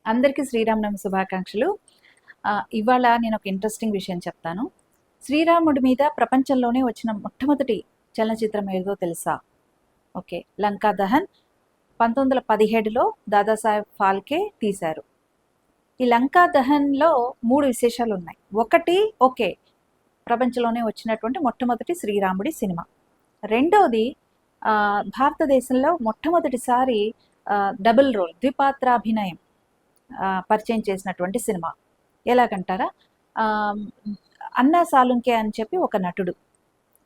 అందరికీ శ్రీరామనవమి శుభాకాంక్షలు. ఇవాళ నేను ఒక ఇంట్రెస్టింగ్ విషయం చెప్తాను. శ్రీరాముడి మీద ప్రపంచంలోనే వచ్చిన మొట్టమొదటి చలనచిత్రం ఏదో తెలుసా? ఓకే. 'లంకా దహన్' 1917లో దాదాసాహెబ్ ఫాల్కే తీశారు. ఈ 'లంకా దహన్'లో 3 విశేషాలున్నాయి. ఒకటి ఓకే. ప్రపంచంలోనే వచ్చినటువంటి మొట్టమొదటి శ్రీరాముడి సినిమా. రెండోది భారతదేశంలో మొట్టమొదటిసారి డబుల్ రోల్ ద్విపాత్రాభినయం పరిచయం చేసినటువంటి సినిమా. ఎలాగంటారా, అన్నా సాలుంకే అని చెప్పి ఒక నటుడు.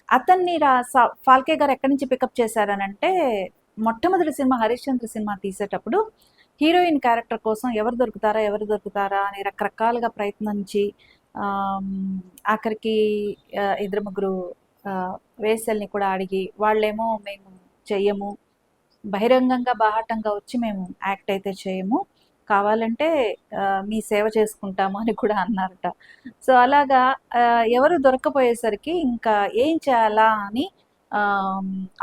అతన్ని ఫాల్కే గారు ఎక్కడి నుంచి పికప్ చేశారనంటే, మొట్టమొదటి సినిమా హరిశ్చంద్ర సినిమా తీసేటప్పుడు హీరోయిన్ క్యారెక్టర్ కోసం ఎవరు దొరుకుతారా అని రకరకాలుగా ప్రయత్నించి ఆఖరికి ఇద్దరు ముగ్గురు వేసల్ని కూడా అడిగి, వాళ్ళేమో మేము చెయ్యము, బహిరంగంగా బాహాటంగా వచ్చి మేము యాక్ట్ అయితే చేయము, కావాలంటే మీ సేవ చేసుకుంటాము అని కూడా అన్నారట. సో అలాగా ఎవరు దొరకపోయేసరికి ఇంకా ఏం చేయాలా అని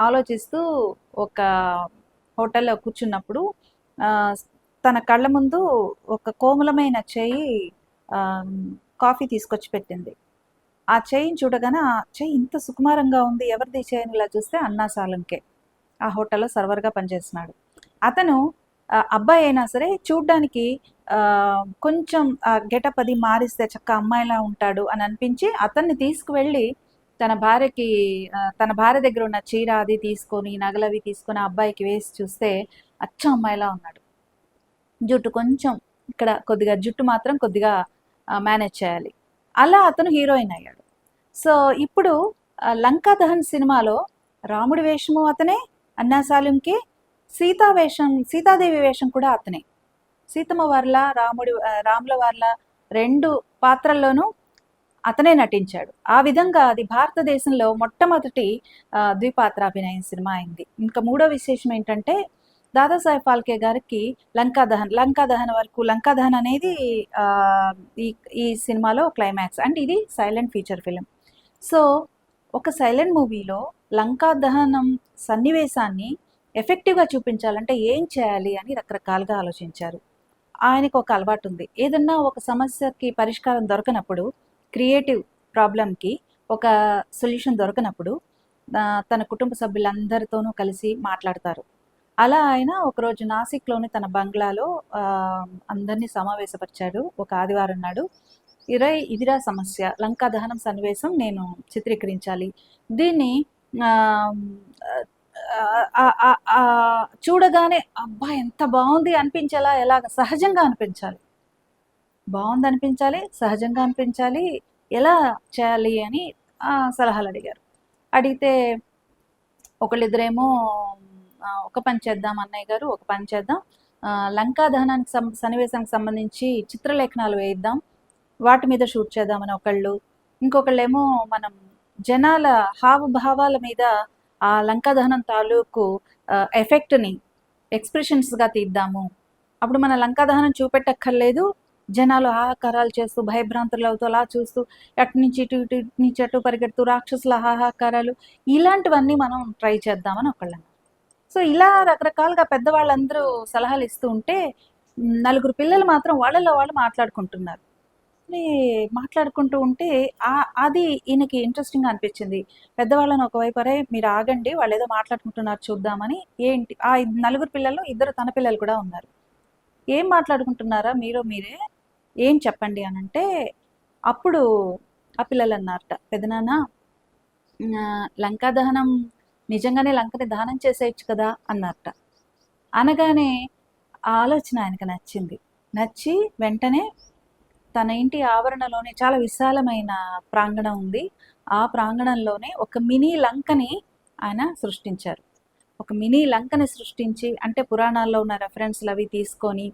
ఆలోచిస్తూ ఒక హోటల్లో కూర్చున్నప్పుడు తన కళ్ళ ముందు ఒక కోమలమైన చెయ్యి కాఫీ తీసుకొచ్చి పెట్టింది. ఆ చెయ్యిని చూడగానే ఆ చెయ్యి ఇంత సుకుమారంగా ఉంది, ఎవరిది చెయ్యని ఇలా చూస్తే అన్నా సాలుంకే ఆ హోటల్లో సర్వర్గా పనిచేస్తున్నాడు. అతను అబ్బాయి అయినా సరే చూడ్డానికి కొంచెం గెటప్ అది మారిస్తే చక్క అమ్మాయిలా ఉంటాడు అని అనిపించి అతన్ని తీసుకువెళ్ళి తన భార్య దగ్గర ఉన్న చీర అది తీసుకొని, నగలవి తీసుకొని ఆ అబ్బాయికి వేసి చూస్తే అచ్చం అమ్మాయిలా ఉన్నాడు. జుట్టు కొంచెం ఇక్కడ కొద్దిగా జుట్టు మాత్రం కొద్దిగా మేనేజ్ చేయాలి. అలా అతను హీరోయిన్ అయ్యాడు. సో ఇప్పుడు 'లంకా దహన్' సినిమాలో రాముడి వేషము అతనే, అన్నా సాలుంకే, సీతాదేవి వేషం కూడా అతనే. సీతమ్మ వార్ల రాముల వార్ల 2 పాత్రల్లోనూ అతనే నటించాడు. ఆ విధంగా అది భారతదేశంలో మొట్టమొదటి ద్విపాత్రాభినయం సినిమా అయింది. ఇంకా మూడో విశేషం ఏంటంటే, దాదాసాహెబ్ ఫాల్కే గారికి లంకా దహన్ వరకు, లంకా దహన్ అనేది ఈ సినిమాలో క్లైమాక్స్ అండ్ ఇది సైలెంట్ ఫీచర్ ఫిలిం. సో ఒక సైలెంట్ మూవీలో లంకా దహనం సన్నివేశాన్ని ఎఫెక్టివ్గా చూపించాలంటే ఏం చేయాలి అని రకరకాలుగా ఆలోచించారు. ఆయనకు ఒక అలవాటు ఉంది, ఏదన్నా ఒక సమస్యకి పరిష్కారం దొరకనప్పుడు, క్రియేటివ్ ప్రాబ్లంకి ఒక సొల్యూషన్ దొరకనప్పుడు తన కుటుంబ సభ్యులందరితోనూ కలిసి మాట్లాడతారు. అలా ఆయన ఒకరోజు నాసిక్లోని తన బంగ్లాలో అందరినీ సమావేశపరిచాడు. ఒక ఆదివారం నాడు, ఇదిరా సమస్య, లంకా దహనం సన్నివేశం నేను చిత్రీకరించాలి, దీన్ని చూడగానే అబ్బా ఎంత బాగుంది అనిపించేలా ఎలాగ సహజంగా అనిపించాలి, బాగుంది అనిపించాలి, సహజంగా అనిపించాలి, ఎలా చేయాలి అని సలహాలు అడిగారు. అడిగితే ఒకళ్ళిద్దరేమో ఒక పని చేద్దాం అన్నయ్య గారు, ఒక పని చేద్దాం, లంకా దహనానికి సన్నివేశానికి సంబంధించి చిత్రలేఖనాలు వేయిద్దాం, వాటి మీద షూట్ చేద్దామని ఒకళ్ళు, ఇంకొకళ్ళేమో మనం జనాల హావభావాల మీద ఆ లంకా దహనం తాలూకు ఎఫెక్ట్ని ఎక్స్ప్రెషన్స్గా తీద్దాము, అప్పుడు మన లంకా దహనం చూపెట్టక్కర్లేదు, జనాలు హాహాకారాలు చేస్తూ భయభ్రాంతులు అవుతూ అలా చూస్తూ అటు నుంచి అటు పరిగెడుతూ రాక్షసుల హాహాకారాలు, ఇలాంటివన్నీ మనం ట్రై చేద్దామని ఒకళ్ళన్నారు. సో ఇలా రకరకాలుగా పెద్దవాళ్ళందరూ సలహాలు ఇస్తూ ఉంటే, నలుగురు పిల్లలు మాత్రం వాళ్ళలో వాళ్ళు మాట్లాడుకుంటున్నారు. మాట్లాడుకుంటూ ఉంటే అది ఈయనకి ఇంట్రెస్టింగ్గా అనిపించింది. పెద్దవాళ్ళని ఒకవైపు, అరే మీరు ఆగండి, వాళ్ళు ఏదో మాట్లాడుకుంటున్నారు చూద్దామని. ఏంటి ఆ నలుగురు పిల్లలు, ఇద్దరు తన పిల్లలు కూడా ఉన్నారు. ఏం మాట్లాడుకుంటున్నారా మీరే, ఏం చెప్పండి అని అంటే, అప్పుడు ఆ పిల్లలు అన్నారట, పెదనాన్న లంకా దహనం నిజంగానే లంకని దహనం చేసేయచ్చు కదా అన్నారట. అనగానే ఆ ఆలోచన ఆయనకు నచ్చి వెంటనే తన ఇంటి ఆవరణలోనే చాలా విశాలమైన ప్రాంగణం ఉంది, ఆ ప్రాంగణంలోనే ఒక మినీ లంకని ఆయన సృష్టించారు. ఒక మినీ లంకని సృష్టించి, అంటే పురాణాల్లో ఉన్న రెఫరెన్స్లు అవి తీసుకొని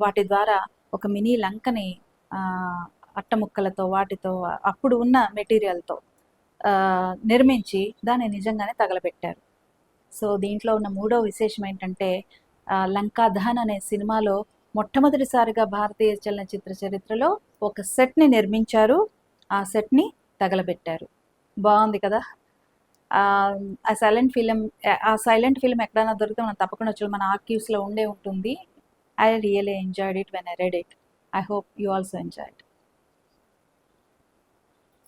వాటి ద్వారా ఒక మినీ లంకని అట్టముక్కలతో వాటితో అప్పుడు ఉన్న మెటీరియల్తో నిర్మించి దాన్ని నిజంగానే తగలబెట్టారు. సో దీంట్లో ఉన్న మూడో విశేషం ఏంటంటే, లంకా దహన్ అనే సినిమాలో మొట్టమొదటిసారిగా భారతీయ చలనచిత్ర చరిత్రలో ఒక సెట్ని నిర్మించారు, ఆ సెట్ని తగలబెట్టారు. బాగుంది కదా. ఆ సైలెంట్ ఫిలిం ఎక్కడైనా దొరికితే మనం తప్పకుండా వచ్చి మన ఆర్కీవ్స్లో ఉండే ఉంటుంది. I really enjoyed it when I read it. I hope you also enjoyed.